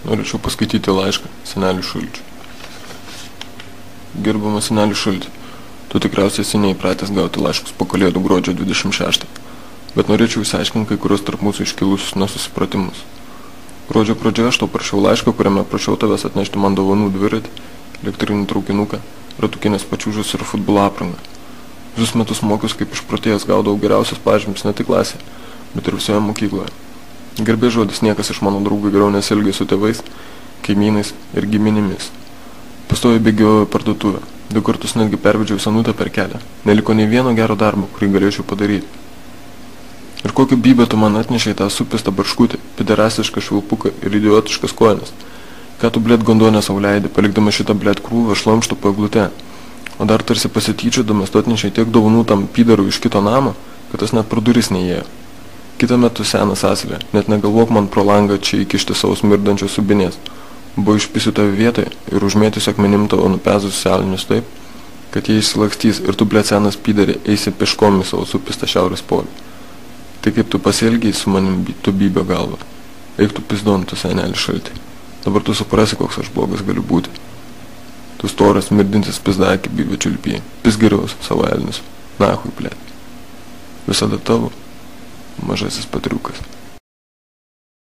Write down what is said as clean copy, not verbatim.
Norėčiau paskaityti laišką seneliui Šulčiui. Gerbiamas seneliui Šulti, tu tikriausiai esi neįpratęs gauti laiškus po Kalėdų gruodžio 26, bet norėčiau išsiaiškinti kai kurios tarp mūsų iškilusius nesusipratimus. Gruodžio pradžioje aš tau parašiau laišką, kuriame prašiau tavęs atnešti man dovanų dviratį, elektrinį traukinuką, ratukinės pačiūžas ir futbolo aprangą. Visus metus mokiausi kaip išprotėjęs, gaudavau geriausias pažymius ne tik klasėje, bet ir visoje mokykloje. Garbės žodis, niekas iš mano draugų geriau nesielgia su tėvais, kaimynais ir giminimis. Pastoviai bėgiojau į parduotuvę, 2 kartus netgi pervedžiau senutę per kelią. Neliko nei vieno gero darbo, kurį galėčiau padaryti. Ir kokiu bybę tu man atnešei tą supistą barškutį, pederasišką švilpuką ir idiotiškas kojines. Ką tu blėt gondonę sau leidi, palikdama šitą blėt krūvą šlamštų po eglute. O dar tarsi pasityčiodamas tu atnešei tiek dovanų tam pydarui iš kito namo, kad tas net pro duris neįėjo. Kitą metu senas asilė, net negalvok man pro langą čia įkišti savo smirdančios subinės. Buvo išpisiu tave vietoje ir užmėtis akmenim tavo nupezus selinius taip, kad jie išsilakstys ir tu blėt senas pydarė eisi peškom į savo supistą šiaurės polį. Tai kaip tu pasielgiai su manim tu bybio galva. Eik tu pizdon, tu senelį Šalti. Dabar tu suprasi, koks aš blogas galiu būti. Tu storas, mirdintis pizdakį bybio čiulpyje. Pis geriau savo elnius. Nahui, blėt. Visada tavo mažasis Petriukas.